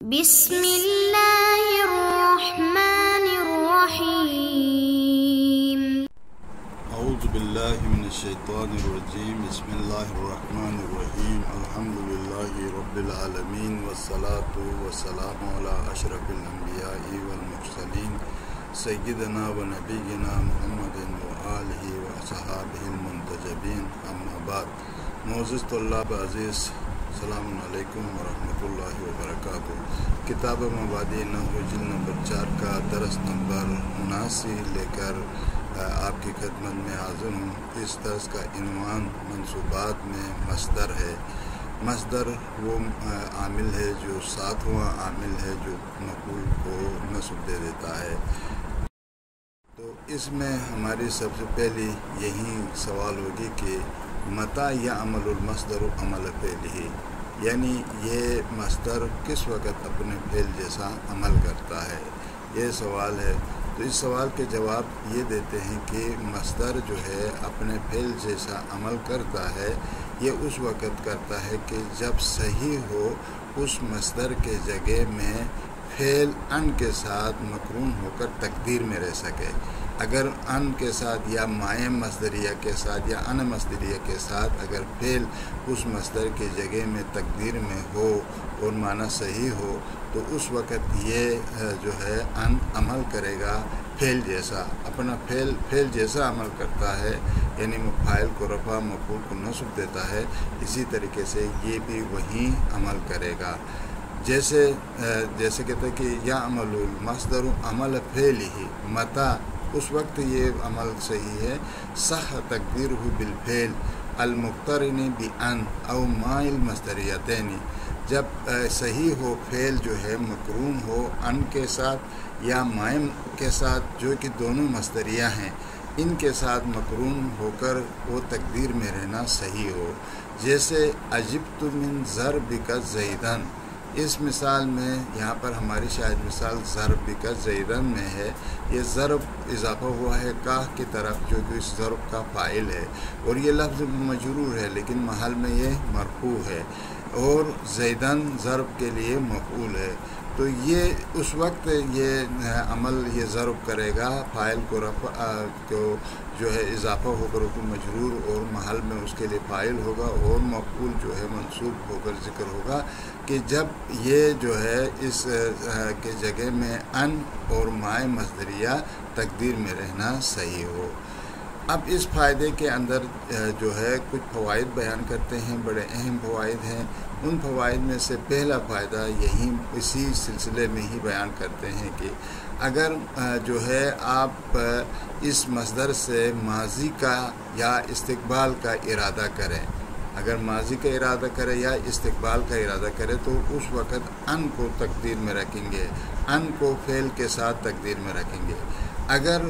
بسم اللہ الرحمن الرحیم اعوذ باللہ من الشیطان الرجیم بسم اللہ الرحمن الرحیم الحمدللہ رب العالمین والصلاة والسلام علی اشرف الانبیاء والمرسلین سیدنا و نبینا محمد وآلہ وصحابہ المنتجبین اما بعد۔ معزز طلاب عزیز، السلام علیکم ورحمۃ اللہ وبرکاتہ۔ کتاب مبادئ نحو جلد نمبر 4 کا درس نمبر 79 لے کر آپ کی خدمت میں حاضر ہوں۔ اس درس کا عنوان منصوبات میں مصدر ہے۔ مصدر وہ عامل ہے جو ساتواں عامل ہے جو مفعول کو نصب دے دیتا ہے۔ تو اس میں ہماری سب سے پہلی یہی سوال ہوگی کہ متى يعمل المصدر عمل فعله، یعنی یہ مصدر کس وقت اپنے فعل جیسا عمل کرتا ہے، یہ سوال ہے۔ تو اس سوال کے جواب یہ دیتے ہیں کہ مصدر جو ہے اپنے فعل جیسا عمل کرتا ہے، یہ اس وقت کرتا ہے کہ جب صحیح ہو اس مصدر کے جگہ میں فعل ان کے ساتھ مقرون ہو کر تقدیر میں رہ سکے۔ اگر ان کے ساتھ یا مائع مصدریہ کے ساتھ یا ان مصدریہ کے ساتھ اگر فعل اس مصدر کے جگہ میں تقدیر میں ہو اور معنی صحیح ہو تو اس وقت یہ جو ہے ان عمل کرے گا فعل جیسا، اپنا فعل جیسا عمل کرتا ہے، یعنی فاعل کو رفع مفعول کو نصب دیتا ہے۔ اسی طریقے سے یہ بھی وہی عمل کرے گا۔ جیسے کہتے ہیں کہ یعمل المصدر عمل فعلہ متى، اس وقت یہ عمل صحیح ہے صح تقدیرہ بالفعل المقترن بان او مع المصدریتین، جب صحیح ہو فعل جو ہے مقرون ہو ان کے ساتھ یا مائع کے ساتھ جو کہ دونوں مصدریہ ہیں، ان کے ساتھ مقرون ہو کر وہ تقدیر میں رہنا صحیح ہو۔ جیسے عجبت من ضربک زیدن، اس مثال میں یہاں پر ہماری شاید مثال ضربک زیدن میں ہے، یہ ضرب اضافہ ہوا ہے کاہ کی طرف جو کہ اس ضرب کا فاعل ہے، اور یہ لفظ مجرور ہے لیکن محل میں یہ مرفوع ہے، اور زیدن ضرب کے لیے مفعول ہے۔ تو یہ اس وقت یہ عمل یہ ضرب کرے گا، فاعل کو رفع کو جو ہے اضافہ ہو کر حکم مجرور اور محل میں اس کے لیے فاعل ہوگا اور مفعول جو ہے منصوب ہو کر ذکر ہوگا کہ جب یہ جو ہے اس کے جگہ میں ان اور مائع مصدریہ تقدیر میں رہنا صحیح ہو۔ اب اس فائدے کے اندر جو ہے کچھ فوائد بیان کرتے ہیں، بڑے اہم فوائد ہیں۔ ان فوائد میں سے پہلا فائدہ یہی اسی سلسلے میں ہی بیان کرتے ہیں کہ اگر جو ہے آپ اس مصدر سے ماضی کا یا استقبال کا ارادہ کریں، اگر ماضی کا ارادہ کرے یا استقبال کا ارادہ کرے تو اس وقت ان کو تقدیر میں رکھیں گے، ان کو فعل کے ساتھ تقدیر میں رکھیں گے۔ اگر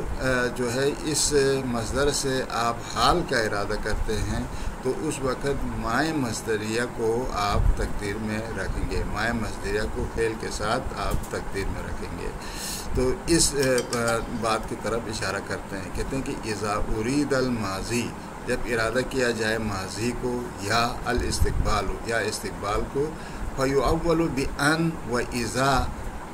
جو ہے اس مصدر سے آپ حال کا ارادہ کرتے ہیں تو اس وقت مائع مصدریہ کو آپ تقدیر میں رکھیں گے، مائع مصدریہ کو فعل کے ساتھ آپ تقدیر میں رکھیں گے۔ تو اس بات کی طرف اشارہ کرتے ہیں، کہتے ہیں کہ اذا ارید الماضی، جب ارادہ کیا جائے ماضی کو یا الاستقبال یا استقبال کو، فیؤول بان و اذا،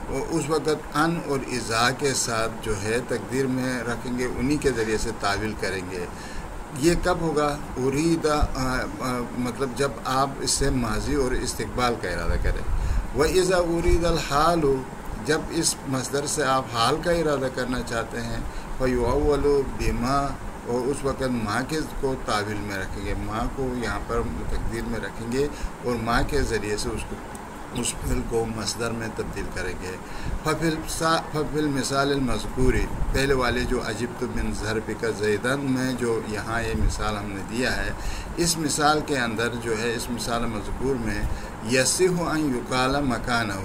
اس وقت ان اور اذا کے ساتھ جو ہے تقدیر میں رکھیں گے، انہی کے ذریعے سے تعویل کریں گے۔ یہ کب ہوگا؟ اریدہ مطلب جب آپ اس سے ماضی اور استقبال کا ارادہ کریں۔ وَإِذَا اُرِيدَ الْحَالُ، جب اس مصدر سے آپ حال کا ارادہ کرنا چاہتے ہیں، فَيُعَوَّلُ بِمَا، اور اس وقت ماں کے کو تعویل میں رکھیں گے، ماں کو یہاں پر تقدیر میں رکھیں گے اور ماں کے ذریعے سے اس فعل کو مصدر میں تبدیل کریں گے۔ ففی المثال المذکوری، پہلے والے جو عجبت من ضربک زیدن میں جو یہاں یہ مثال ہم نے دیا ہے، اس مثال کے اندر جو ہے اس مثال مذکور میں یصح ان یقال مکانہ،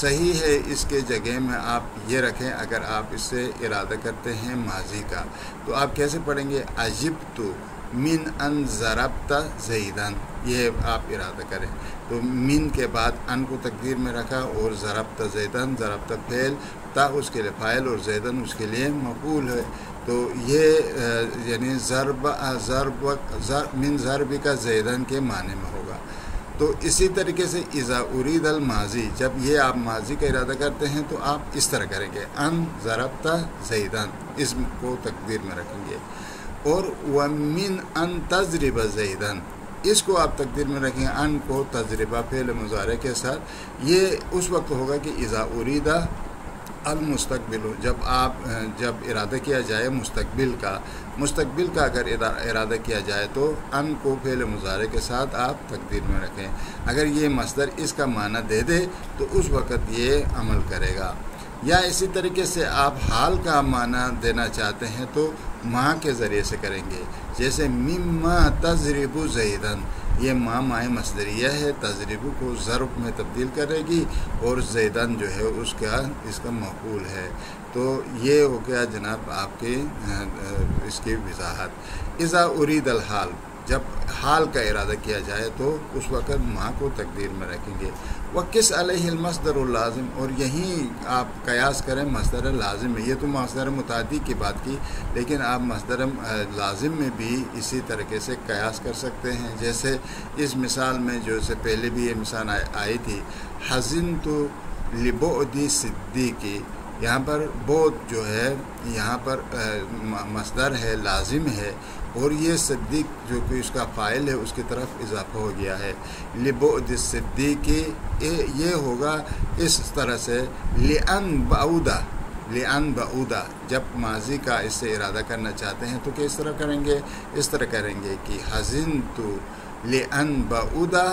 صحیح ہے اس کے جگہ میں آپ یہ رکھیں اگر آپ اس سے ارادہ کرتے ہیں ماضی کا، تو آپ کیسے پڑھیں گے؟ عجبت من ان ضربت زیدن، یہ آپ ارادہ کریں تو من کے بعد ان کو تقدیر میں رکھا اور ضربت زیدن، ضربت فعل، تا اس کے لیے فاعل اور زیدن اس کے لیے مفعول ہے۔ تو یہ یعنی من ضربک زیدن کے معنی میں ہوگا۔ تو اسی طریقے سے اذا ارید الماضی، جب یہ آپ ماضی کا ارادہ کرتے ہیں تو آپ اس طرح کریں گے، ان ضربت زیدن، اسم کو تقدیر میں رکھیں گے، اور ومن ان تضرب زیدن، اس کو آپ تقدیر میں رکھیں، ان کو تجربہ فعل مضارع کے ساتھ، یہ اس وقت ہوگا کہ اذا ارید المستقبل، جب ارادہ کیا جائے مستقبل کا اگر ارادہ کیا جائے تو ان کو فعل مضارع کے ساتھ آپ تقدیر میں رکھیں۔ اگر یہ مصدر اس کا معنی دے دے تو اس وقت یہ عمل کرے گا۔ یا اسی طریقے سے آپ حال کا معنی دینا چاہتے ہیں تو ماں کے ذریعے سے کریں گے، جیسے مما تضرب زیدن، یہ ماں مصدریہ ہے، تضرب کو ضرب میں تبدیل کرے گی، اور زیدن جو ہے اس کا مفعول ہے۔ تو یہ ہو گیا جناب آپ کے اس کی وضاحت۔ اذا ارید الحال، جب حال کا ارادہ کیا جائے تو اس وقت ماں کو تقدیر میں رکھیں گے۔ وقس علیہ المصدر اللازم، اور یہیں آپ قیاس کریں مصدر لازم میں، یہ تو مصدر متعدی کی بات کی، لیکن آپ مصدر لازم میں بھی اسی طریقے سے قیاس کر سکتے ہیں۔ جیسے اس مثال میں جو سے پہلے بھی یہ مثال آئی تھی، حزنت لبعد صدیقی، یہاں پر بعد جو ہے یہاں پر مصدر ہے، لازم ہے، اور یہ صدیق جو کہ اس کا فاعل ہے اس کی طرف اضافہ ہو گیا ہے۔ لبعد صدیقی، یہ ہوگا اس طرح سے لأن بعودہ، جب ماضی کا اس سے ارادہ کرنا چاہتے ہیں تو کس طرح کریں گے؟ اس طرح کریں گے کہ حزنت لأن بعودہ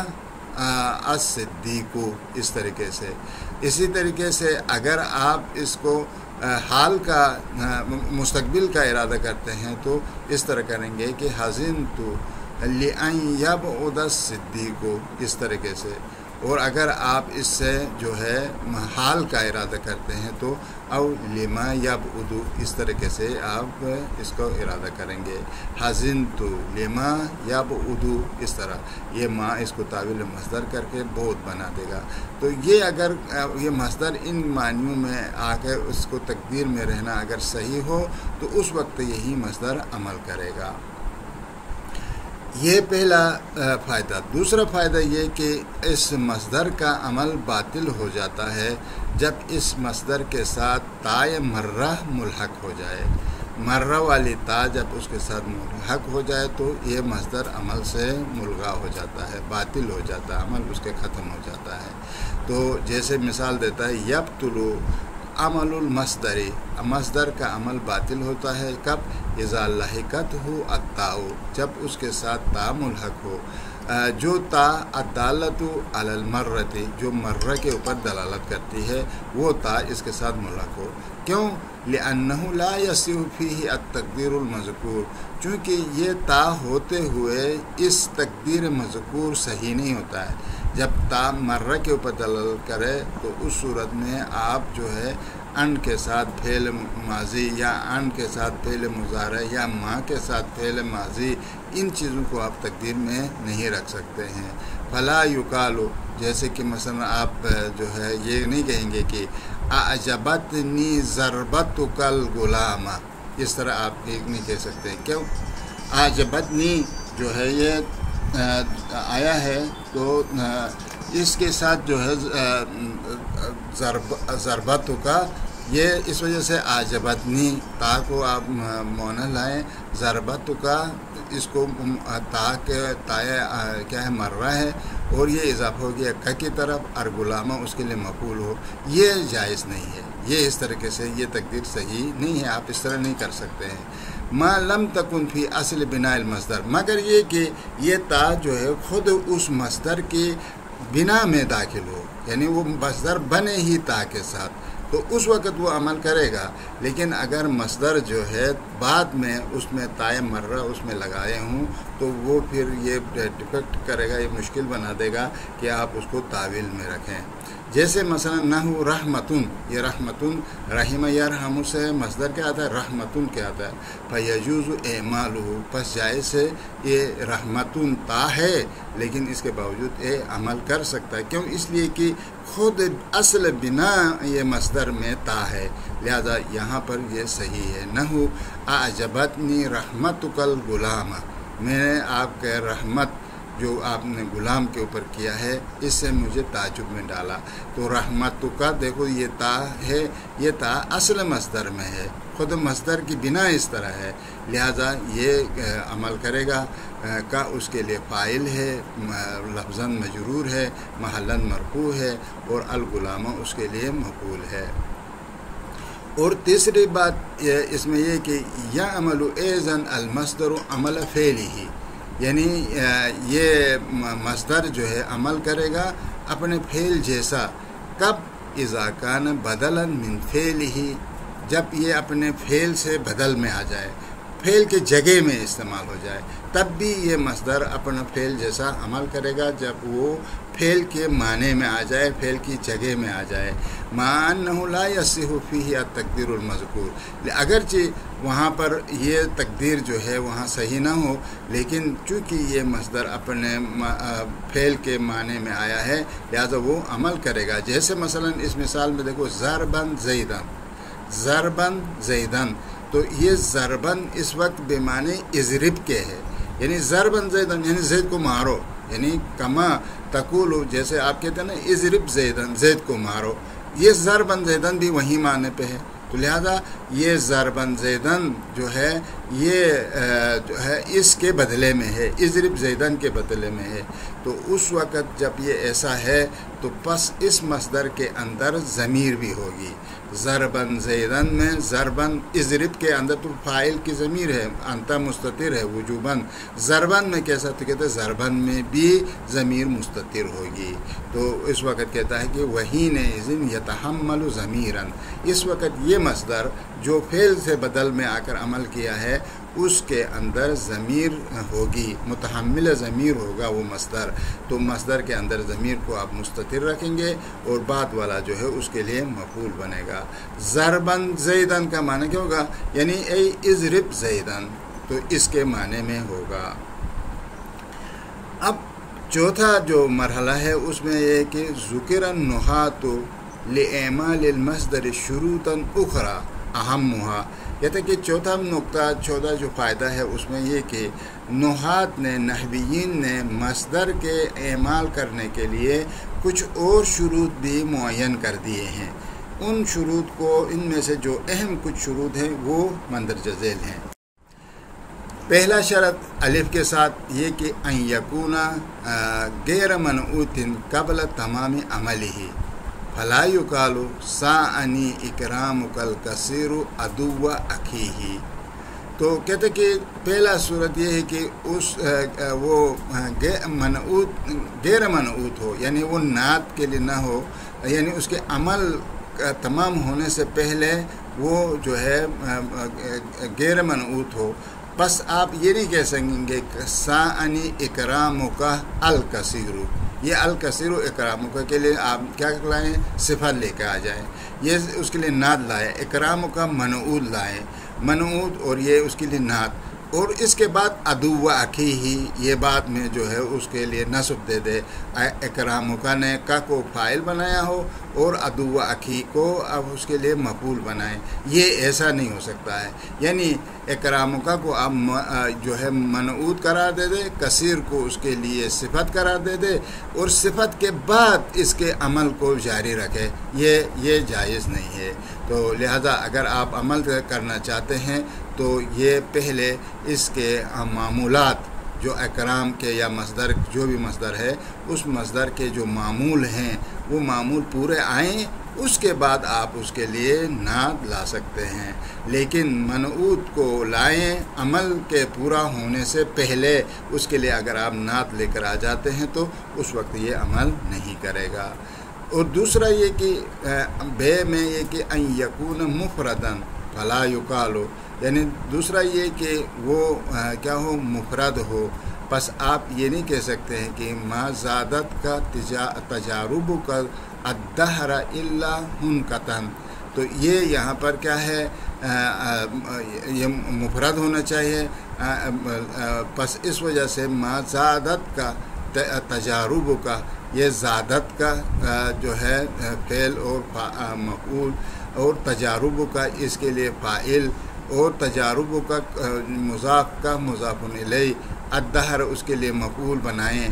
الصدیق، اس طریقے سے۔ اسی طریقے سے اگر آپ اس کو حال کا مستقبل کا ارادہ کرتے ہیں تو اس طرح کریں گے کہ حزنت لأن یبعد الصدیق، اس طریقے سے۔ اور اگر آپ اس سے جو ہے حال کا ارادہ کرتے ہیں تو او لما یبعد، اس طریقے سے آپ اس کو ارادہ کریں گے، حزنت لما یبعد، اس طرح یہ ماں اس کو تاویل مصدر کر کے بعد بنا دے گا۔ تو یہ اگر یہ مصدر ان معنیوں میں آ کر اس کو تقدیر میں رہنا اگر صحیح ہو تو اس وقت یہی مصدر عمل کرے گا۔ یہ پہلا فائدہ۔ دوسرا فائدہ یہ کہ اس مصدر کا عمل باطل ہو جاتا ہے جب اس مصدر کے ساتھ تائے مرہ ملحق ہو جائے۔ مرہ والی تا جب اس کے ساتھ ملحق ہو جائے تو یہ مصدر عمل سے ملغا ہو جاتا ہے، باطل ہو جاتا ہے، عمل اس کے ختم ہو جاتا ہے۔ تو جیسے مثال دیتا ہے یبطلو عمل المصدری، مصدر کا عمل باطل ہوتا ہے کب؟ اذا لحقت ہو التاء، جب اس کے ساتھ تا ملحق ہو، جو تا الدالت علی المرۃ، جو مرہ کے اوپر دلالت کرتی ہے، وہ تا اس کے ساتھ ملحق ہو۔ کیوں؟ لأنہ لا یصح فیہ التقدیر المذکور، چونکہ یہ تا ہوتے ہوئے اس تقدیر مذکور صحیح نہیں ہوتا ہے۔ جب تا مرہ کے اوپر دلالت کرے تو اس صورت میں آپ جو ہے ان کے ساتھ فعل ماضی یا ان کے ساتھ فعل مضارع یا ماں کے ساتھ فعل ماضی، ان چیزوں کو آپ تقدیر میں نہیں رکھ سکتے ہیں۔ فلا یقال، جیسے کہ مثلا آپ جو ہے یہ نہیں کہیں گے کہ اعجبتنی ضربتک الغلام، اس طرح آپ نہیں کہہ سکتے۔ کیوں؟ اعجبتنی جو ہے یہ آیا ہے تو اس کے ساتھ جو ہے ضربت کا، یہ اس وجہ سے اعجبتنی تا کو آپ معنی لائیں، ضربت کا اس کو تا کے تائے کیا ہے مرہ ہے، اور یہ اضافہ ہو گیا کا کی طرف، اور غلامہ اس کے لیے مفعول ہو، یہ جائز نہیں ہے۔ یہ اس طریقے سے یہ تقدیر صحیح نہیں ہے، آپ اس طرح نہیں کر سکتے ہیں۔ ما لم تکن فی اصل بناء المصدر، مگر یہ کہ یہ تا جو ہے خود اس مصدر کی بنا میں داخل ہو، یعنی وہ مصدر بنے ہی تا کے ساتھ، تو اس وقت وہ عمل کرے گا۔ لیکن اگر مصدر جو ہے بعد میں اس میں تائے مرہ اس میں لگائے ہوں تو وہ پھر یہ ڈیفیکٹ کرے گا، یہ مشکل بنا دے گا کہ آپ اس کو تاویل میں رکھیں۔ جیسے مثلا نحو رحمتن، یہ رحمتن رحمہ یرحم سے مصدر کیا آتا ہے؟ رحمتن کیا آتا ہے؟ فیجوز اعمالہ، پس جائز ہے، یہ رحمتن تا ہے لیکن اس کے باوجود عمل کر سکتا ہے۔ کیوں؟ اس لیے کہ خود اصل بنا یہ مصدر میں تا ہے، لہذا یہاں پر یہ صحیح ہے۔ نحو اعجبتنی رحمتک الغلام، میں نے آپ کے رحمت جو آپ نے غلام کے اوپر کیا ہے اس سے مجھے تعجب میں ڈالا۔ تو رحمت کا دیکھو یہ تا ہے، یہ تا اصل مصدر میں ہے، خود مصدر کی بنا اس طرح ہے، لہذا یہ عمل کرے گا کا اس کے لیے فاعل ہے، لفظاً مجرور ہے، محلاً مرفوع ہے، اور الغلام اس کے لیے مفعول ہے۔ اور تیسری بات اس میں یہ کہ یا عمل ایزن المصدر عمل فعلی، یعنی یہ مصدر جو ہے عمل کرے گا اپنے فعل جیسا، کب اذا کان بدلا من فعلہ، جب یہ اپنے فعل سے بدل میں آ جائے، فعل کے جگہ میں استعمال ہو جائے، تب بھی یہ مصدر اپنا فعل جیسا عمل کرے گا جب وہ فعل کے معنی میں آ جائے، فعل کی جگہ میں آ جائے۔ مع انہ لا یصح فیہ التقدیر المذکور، اگرچہ وہاں پر یہ تقدیر جو ہے وہاں صحیح نہ ہو، لیکن چونکہ یہ مصدر اپنے فعل کے معنی میں آیا ہے لہذا وہ عمل کرے گا۔ جیسے مثلا اس مثال میں دیکھو ضربن زیدن، ضربن زیدن، تو یہ ضربن اس وقت بے معنی اضرب کے ہے، یعنی ضربن زیدن یعنی زید کو مارو، یعنی کما تقولو، جیسے آپ کہتے ہیں نا اضرب زیدن، زید کو مارو، یہ ضربن زیدن بھی وہی معنی پہ ہے، تو لہذا یہ ضربن زیدن جو ہے یہ جو ہے اس کے بدلے میں ہے، اضرب زیدن کے بدلے میں ہے۔ تو اس وقت جب یہ ایسا ہے تو پس اس مصدر کے اندر ضمیر بھی ہوگی، ضربن زیدن میں ضربن اضرب کے اندر تو فاعل کی ضمیر ہے، انت مستتر ہے وجوباً، ضربن میں کیسا تو کہتے ہیں ضربن میں بھی ضمیر مستتر ہوگی، تو اس وقت کہتا ہے کہ وحین اذن یتحمل ضمیراً، اس وقت یہ مصدر جو فعل سے بدل میں آ کر عمل کیا ہے اس کے اندر ضمیر ہوگی، متحمل ضمیر ہوگا وہ مصدر، تو مصدر کے اندر ضمیر کو آپ مستتر رکھیں گے اور بعد والا جو ہے اس کے لیے مفعول بنے گا۔ ضربن زیدن کا معنی کیا ہوگا؟ یعنی اے اضرب زیدن، تو اس کے معنی میں ہوگا۔ اب چوتھا جو مرحلہ ہے اس میں یہ کہ ذکر النحات لإعمال المصدر شروطا اخرى اہمھا، کہتے ہیں کہ چوتھا نقطہ، چوتھا جو فائدہ ہے اس میں یہ کہ نحات نے، نحویین نے مصدر کے اعمال کرنے کے لیے کچھ اور شروط بھی معین کر دیے ہیں، ان شروط کو، ان میں سے جو اہم کچھ شروط ہیں وہ مندرجہ ذیل ہیں۔ پہلا شرط الف کے ساتھ یہ کہ ان یکون غیر منعوت قبل تمام عملہ فلا یقال ساعنی اکرامک الکثیر عدو اخیہ، تو کہتے کہ پہلا صورت یہ ہے کہ اس وہ غیر منعوت ہو، یعنی وہ نعت کے لیے نہ ہو، یعنی اس کے عمل تمام ہونے سے پہلے وہ جو ہے غیر منعوت ہو، بس آپ یہ نہیں کہہ سکیں گے ساعنی اکرامک الکثیر، یہ الکثیر و اکرامک کے لیے آپ کیا لائیں؟ صفت لے کے آ جائیں، یہ اس کے لیے نعت لائے، اکرامک منعوت لائیں، منعوت اور یہ اس کے لیے نعت، اور اس کے بعد عدو اخیہ، یہ بات میں جو ہے اس کے لیے نصب دے دے، اکرامک نے کا کو فاعل بنایا ہو اور عدو اخی کو اب اس کے لیے مفعول بنائیں، یہ ایسا نہیں ہو سکتا ہے، یعنی اکرامک کو آپ جو ہے منعوت قرار دے دے، کثیر کو اس کے لیے صفت قرار دے دے، اور صفت کے بعد اس کے عمل کو جاری رکھے، یہ جائز نہیں ہے۔ تو لہذا اگر آپ عمل کرنا چاہتے ہیں تو یہ پہلے اس کے معمولات جو اکرام کے یا مصدر جو بھی مصدر ہے اس مصدر کے جو معمول ہیں وہ معمول پورے آئیں، اس کے بعد آپ اس کے لیے نعت لا سکتے ہیں، لیکن منعوت کو لائیں عمل کے پورا ہونے سے پہلے، اس کے لیے اگر آپ نعت لے کر آ جاتے ہیں تو اس وقت یہ عمل نہیں کرے گا۔ اور دوسرا یہ کہ بے میں یہ کہ ان یکون مفردن فلا یقال، یعنی دوسرا یہ کہ وہ کیا ہو؟ مفرد ہو، پس آپ یہ نہیں کہہ سکتے ہیں کہ ما زادت کا تجارب کا الدہر الا ہنکتن، تو یہ یہاں پر کیا ہے؟ یہ مفرد ہونا چاہیے، پس اس وجہ سے ما زادت کا تجارب کا، یہ زادت کا جو ہے فعل اور مفعول، اور تجارب کا اس کے لیے فاعل، اور تجارب کا مضاف الیہ، الدہر اس کے لیے مفعول بنائیں،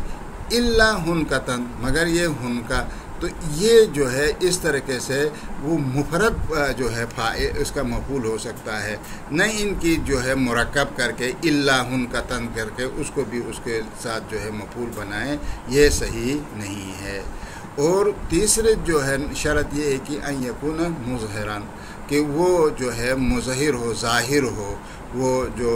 الا ہنکتن مگر یہ ہنکا، تو یہ جو ہے اس طریقے سے وہ مفرد جو ہے اس کا مفعول ہو سکتا ہے، نہ ان کی جو ہے مرکب کر کے الا ہنکتن کر کے اس کو بھی اس کے ساتھ جو ہے مفعول بنائیں، یہ صحیح نہیں ہے۔ اور تیسرے جو ہے شرط یہ ہے کہ ان یکون مظہرن، کہ وہ جو ہے مظہر ہو، ظاہر ہو، وہ جو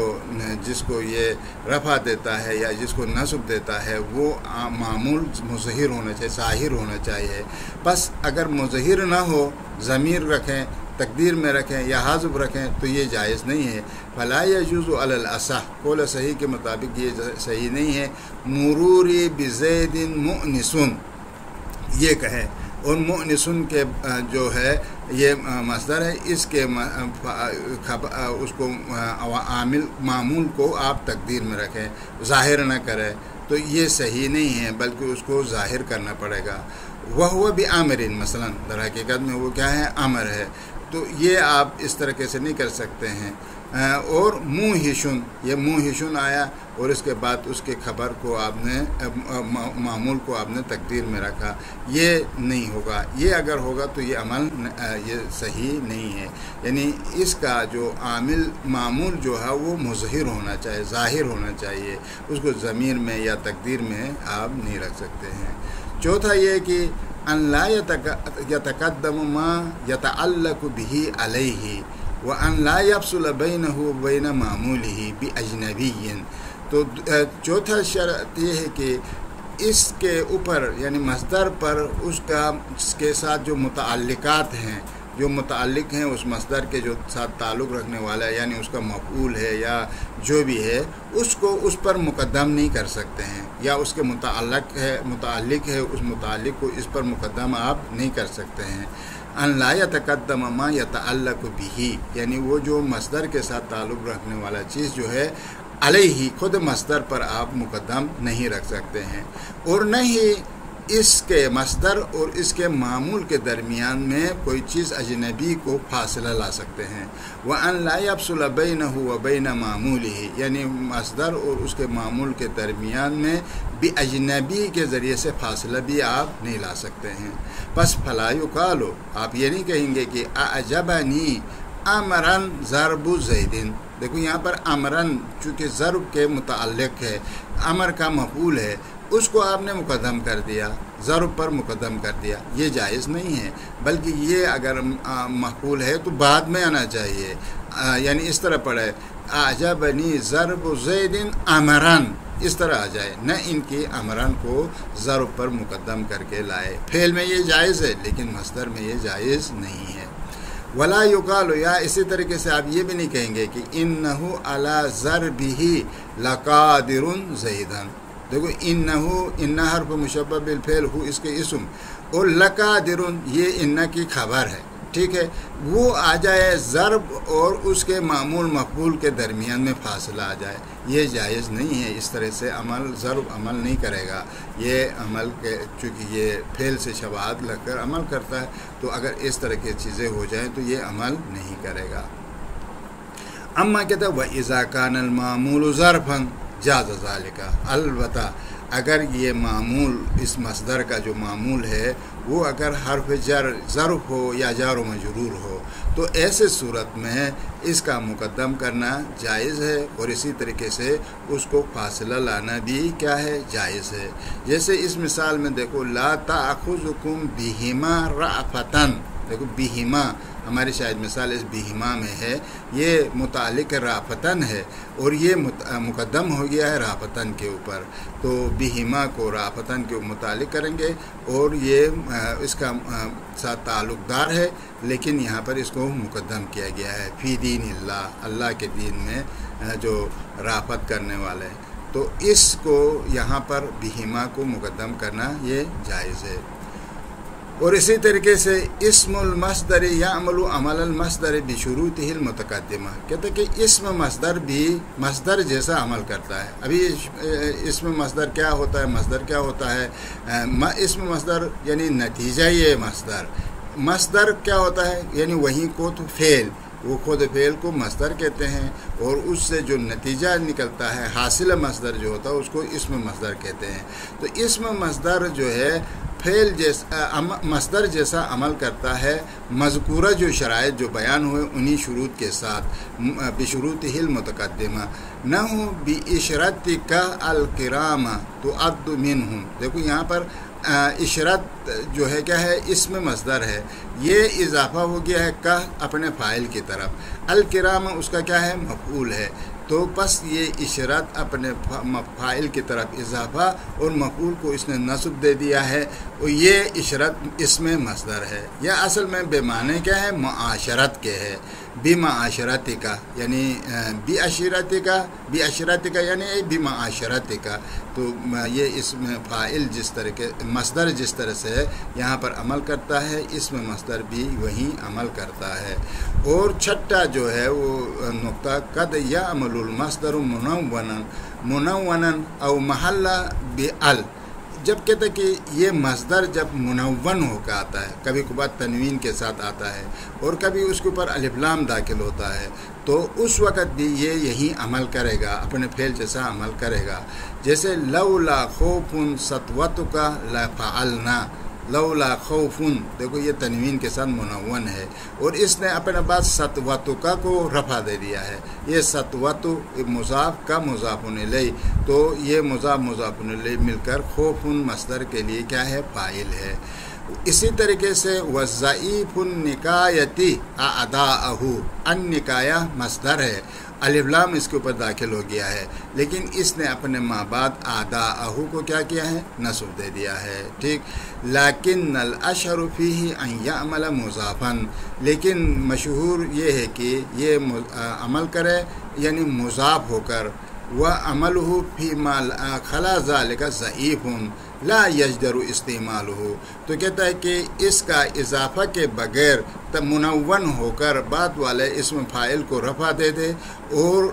جس کو یہ رفع دیتا ہے یا جس کو نصب دیتا ہے وہ معمول مظہر ہونا چاہیے، ظاہر ہونا چاہیے۔ بس اگر مظہر نہ ہو، ضمیر رکھیں، تقدیر میں رکھیں یا حذف رکھیں تو یہ جائز نہیں ہے۔ فلا یجوز علی الاصح، قول صحیح کے مطابق یہ صحیح نہیں ہے۔ مرور بزید مؤنس یہ کہیں، اور مؤنسن کے جو ہے یہ مصدر ہے، اس کے اس کو عامل معمول کو آپ تقدیر میں رکھیں، ظاہر نہ کریں، تو یہ صحیح نہیں ہے بلکہ اس کو ظاہر کرنا پڑے گا۔ وہو بِامرٍ مثلا در حقیقت میں وہ کیا ہے؟ امر ہے، تو یہ آپ اس طریقے سے نہیں کر سکتے ہیں۔ اور موہشن، یہ موہشن آیا اور اس کے بعد اس کے خبر کو آپ نے معمول کو آپ نے تقدیر میں رکھا، یہ نہیں ہوگا۔ یہ اگر ہوگا تو یہ عمل یہ صحیح نہیں ہے، یعنی اس کا جو عامل معمول جو ہے وہ مظہر ہونا چاہیے، ظاہر ہونا چاہیے، اس کو ضمیر میں یا تقدیر میں آپ نہیں رکھ سکتے ہیں۔ چوتھا یہ کہ ان لا یتقدم ما یتعلق به علیہ وان لا یفصل بینہ وبین معمولہ باجنبی، تو چوتھا شرط یہ ہے کہ اس کے اوپر یعنی مصدر پر اس کے ساتھ جو متعلقات ہیں، جو متعلق ہیں اس مصدر کے جو ساتھ تعلق رکھنے والا ہے، یعنی اس کا مفعول ہے یا جو بھی ہے، اس کو اس پر مقدم نہیں کر سکتے ہیں، یا اس کے متعلق ہے اس متعلق کو اس پر مقدم آپ نہیں کر سکتے ہیں۔ ان لا یتقدم ما یتعلق به، یعنی وہ جو مصدر کے ساتھ تعلق رکھنے والا چیز جو ہے علیہ، خود مصدر پر آپ مقدم نہیں رکھ سکتے ہیں، اور نہ ہی اس کے مصدر اور اس کے معمول کے درمیان میں کوئی چیز اجنبی کو فاصلہ لا سکتے ہیں۔ وَأَن لَا يَفْصُلَ بَيْنَهُ وَبَيْنَ مَعْمُولِهِ، یعنی مصدر اور اس کے معمول کے درمیان میں بھی اجنبی کے ذریعے سے فاصلہ بھی آپ نہیں لا سکتے ہیں۔ پس فَلَا يُقَالُ، آپ یہ نہیں کہیں گے کہ أَعْجَبَنِي امرن ضرب زیدن، دیکھو یہاں پر امرن چونکہ ضرب کے متعلق ہے، امر کا مفعول ہے، اس کو آپ نے مقدم کر دیا، ضرب پر مقدم کر دیا، یہ جائز نہیں ہے، بلکہ یہ اگر مفعول ہے تو بعد میں آنا چاہیے، یعنی اس طرح پڑھے اعجبنی ضرب زیدن امرن، اس طرح آ جائے، نہ ان کی امرن کو ضرب پر مقدم کر کے لائے۔ فعل میں یہ جائز ہے لیکن مصدر میں یہ جائز نہیں ہے۔ ولا یقال، یا اسی طریقے سے آپ یہ بھی نہیں کہیں گے کہ انہ علی ضربہ لقادر زیدن، دیکھو انہ حرف مشبہ بالفعل ہو اس کے اسم، اور لقادر یہ انہ کی خبر ہے، ٹھیک ہے، وہ آ جائے ضرب اور اس کے معمول مفعول کے درمیان میں فاصلہ آ جائے، یہ جائز نہیں ہے۔ اس طرح سے ضرب عمل نہیں کرے گا، یہ عمل کے چونکہ یہ فعل سے شباہت لگ کر عمل کرتا ہے، تو اگر اس طرح کی چیزیں ہو جائیں تو یہ عمل نہیں کرے گا۔ اما کہتا ہے وَإِذَا كَانَ الْمَعْمُولُ ظَرْفًا جاز ذَلِكَ، البتہ اگر یہ معمول اس مصدر کا جو معمول ہے وہ اگر حرف ظرف ہو یا جار و مجرور ہو تو ایسے صورت میں اس کا مقدم کرنا جائز ہے، اور اسی طریقے سے اس کو فاصلہ لانا بھی کیا ہے؟ جائز ہے۔ جیسے اس مثال میں دیکھو لا تأخذکم بہما رأفتن، دیکھو بہما ہماری شاید مثال اس بہما میں ہے، یہ متعلق رافتن ہے اور یہ مقدم ہو گیا ہے رافتن کے اوپر، تو بہما کو رافتن کے متعلق کریں گے اور یہ اس کا ساتھ تعلق دار ہے، لیکن یہاں پر اس کو مقدم کیا گیا ہے فی دین اللہ، اللہ کے دین میں جو رافت کرنے والے، تو اس کو یہاں پر بہما کو مقدم کرنا یہ جائز ہے۔ اور اسی طریقے سے اسم المصدر یعمل عمل المصدر بشروطہ المتقدمہ، کہتے ہیں کہ اسم مصدر بھی مصدر جیسا عمل کرتا ہے۔ ابھی اسم مصدر کیا ہوتا ہے؟ مصدر کیا ہوتا ہے؟ اسم مصدر یعنی نتیجہ، یہ مصدر کیا ہوتا ہے؟ یعنی وہیں کو تو فعل، وہ خود فعل کو مصدر کہتے ہیں، اور اس سے جو نتیجہ نکلتا ہے حاصل مصدر جو ہوتا ہے اس کو اسم مصدر کہتے ہیں۔ تو اسم مصدر جو ہے فعل جیسا مصدر جیسا عمل کرتا ہے، مذکورہ جو شرائط جو بیان ہوئے انہی شروط کے ساتھ، بشروطہ المتقدمہ، نحو بعشرتک الکرام تعد منہم۔ دیکھو یہاں پر عشرت جو ہے کیا ہے، اسم مصدر ہے، یہ اضافہ ہو گیا ہے کہ اپنے فاعل کی طرف، الکرام اس کا کیا ہے، مفعول ہے، تو بس یہ عشرت اپنے فاعل کی طرف اضافہ اور مفعول کو اس نے نصب دے دیا ہے، اور یہ عشرت اسم مصدر ہے۔ یہ اصل میں بے معنی کیا ہے، معاشرت کے ہے، بمعاشرتک یعنی بعشرتک یعنی بمعاشرتک۔ تو یہ اسم فاعل جس طرح کے مصدر جس طرح سے یہاں پر عمل کرتا ہے، اسم مصدر بھی وہی عمل کرتا ہے۔ اور چھٹا جو ہے وہ نقطہ، قد یعمل المصدر منونا او محل بال، جب کہتے ہیں کہ یہ مصدر جب منون ہو کے آتا ہے، کبھی کبھار تنوین کے ساتھ آتا ہے اور کبھی اس کے اوپر الف لام داخل ہوتا ہے، تو اس وقت بھی یہ یہی عمل کرے گا، اپنے فعل جیسا عمل کرے گا۔ جیسے لولا خوف سطوتک لفعلنا، لولا خوف، دیکھو یہ تنوین کے ساتھ منون ہے، اور اس نے اپنے بعد سطوتک کو رفع دے دیا ہے۔ یہ سطوت مضاف کا مضاف الیہ، تو یہ مضاف الیہ مل کر خوف مصدر کے لیے کیا ہے، فاعل ہے۔ اسی طریقے سے وضعیف النکایتی اعداءہ، النکایہ مصدر ہے، الف لام اس کے اوپر داخل ہو گیا ہے، لیکن اس نے اپنے ماں بعد اعداءہ کو کیا کیا ہے، نصب دے دیا ہے، ٹھیک۔ لیکن الاشہر فیہ ان یعمل مضافا، لیکن مشہور یہ ہے کہ یہ عمل کرے یعنی مضاف ہو کر، وعملہ فیما خلا ذلک ضعیف لا یجدر استعمالہ، تو کہتا ہے کہ اس کا اضافہ کے بغیر منون ہو کر بعد والے اسم فاعل کو رفع دے دے، اور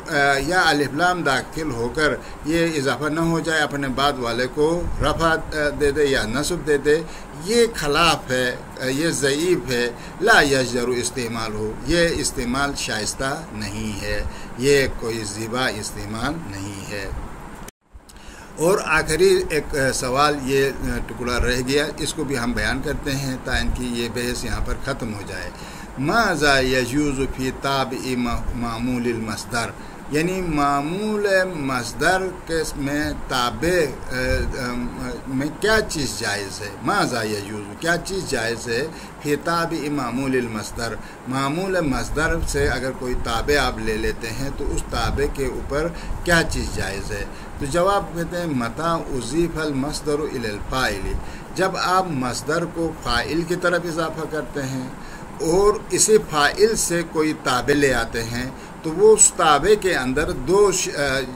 یا الف لام داخل ہو کر یہ اضافہ نہ ہو جائے، اپنے بعد والے کو رفع دے دے یا نصب دے دے، یہ خلاف ہے، یہ ضعیف ہے، لا یجدر استعمال ہو، یہ استعمال شائستہ نہیں ہے، یہ کوئی زیبا استعمال نہیں ہے۔ اور آخری ایک سوال یہ ٹکڑا رہ گیا، اس کو بھی ہم بیان کرتے ہیں تاکہ یہ بحث یہاں پر ختم ہو جائے۔ ماذا یجوز فی تابع معمول المصدر، یعنی معمول مصدر میں تابع میں کیا چیز جائز ہے، ماذا یجوز کیا چیز جائز ہے، فی تابع معمول المصدر، معمول مصدر سے اگر کوئی تابع آپ لے لیتے ہیں تو اس تابع کے اوپر کیا چیز جائز ہے۔ تو جواب کہتے ہیں متى اضیف المصدر الی الفاعل، جب آپ مصدر کو فاعل کی طرف اضافہ کرتے ہیں اور اسی فاعل سے کوئی تابع لے آتے ہیں، تو وہ اس تابع کے اندر دو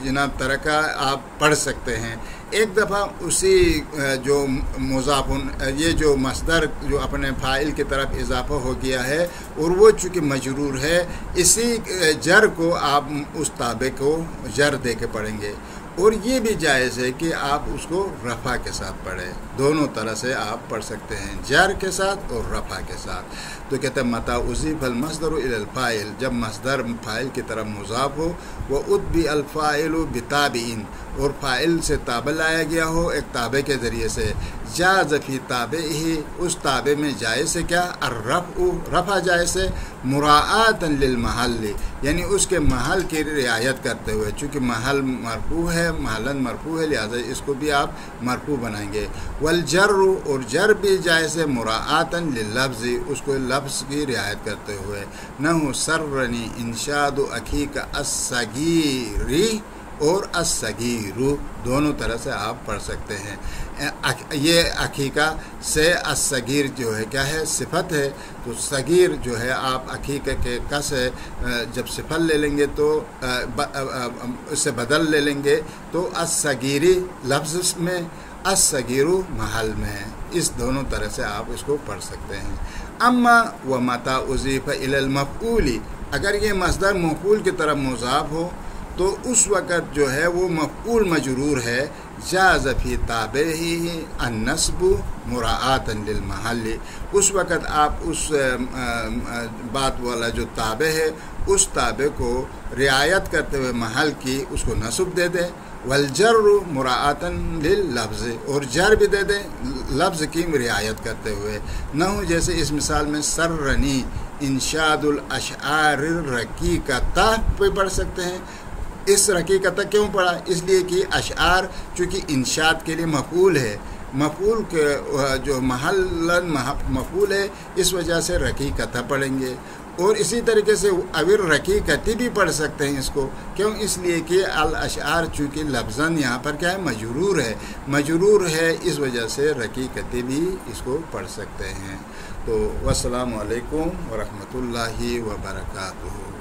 جناب طرح کا آپ پڑھ سکتے ہیں۔ ایک دفعہ اسی جو مضاف، یہ جو مصدر جو اپنے فاعل کی طرف اضافہ ہو گیا ہے اور وہ چونکہ مجرور ہے، اسی جر کو آپ اس تابع کو جر دے کے پڑھیں گے، اور یہ بھی جائز ہے کہ آپ اس کو رفع کے ساتھ پڑھیں، دونوں طرح سے آپ پڑھ سکتے ہیں، جر کے ساتھ اور رفع کے ساتھ۔ تو کہتے ہیں متى اضیف المصدر الی الفاعل، جب مصدر فاعل کی طرف مضاف ہو، واتبع الفاعل بتابع، اور فاعل سے تابع لایا گیا ہو ایک تابع کے ذریعے سے، جاز فی تابعہ، اس تابع میں جائز ہے کیا، الرفع، رفع جائز ہے، مراعاتا للمحل، یعنی اس کے محل کی رعایت کرتے ہوئے، چونکہ محل مرفوع ہے، محلن مرفوع ہے، لہذا اس کو بھی آپ مرفوع بنائیں گے۔ والجر، اور جر بھی جائز ہے، مراعاتا لللفظ، اس کو لفظ کی رعایت کرتے ہوئے، نحو سرنی انشاد اخیک الصغیر اور الصغیر، دونوں طرح سے آپ پڑھ سکتے ہیں۔ یہ عقیقہ سے الصغیر جو ہے کیا ہے، صفت ہے، تو صغیر جو ہے آپ عقیقہ کے کا سے جب صفت لے لیں گے تو اس سے بدل لے لیں گے تو الصغیری لفظ میں، الصغیر محل میں، اس دونوں طرح سے آپ اس کو پڑھ سکتے ہیں۔ اما ومتى اضیف الی المفعول، اگر یہ مصدر مفعول کی طرف مضاف ہو تو اس وقت جو ہے وہ مفعول مجرور ہے، جاز فی تابعہ النصب مراعاتا للمحل، اس وقت آپ اس بات والا جو تابع ہے اس تابع کو رعایت کرتے ہوئے محل کی اس کو نصب دے دیں، والجر مراعاتا لللفظ، اور جر بھی دے دیں لفظ کی رعایت کرتے ہوئے، نہ ہو جیسے اس مثال میں سرنی انشاد الاشعار الرقیقۃ پہ پڑھ سکتے ہیں۔ اس رقیقۃ کیوں پڑھا؟ اس لیے کہ اشعار چونکہ انشاد کے لیے مفعول ہے، مفعول کے جو محلاً مفعول ہے، اس وجہ سے رقیقۃ پڑھیں گے۔ اور اسی طریقے سے اویر رقیقتی بھی پڑھ سکتے ہیں اس کو، کیوں؟ اس لیے کہ الاشعار چونکہ لفظاً یہاں پر کیا ہے؟ مجرور ہے، اس وجہ سے رقیقتی بھی اس کو پڑھ سکتے ہیں۔ تو والسلام علیکم ورحمۃ اللہ وبرکاتہ۔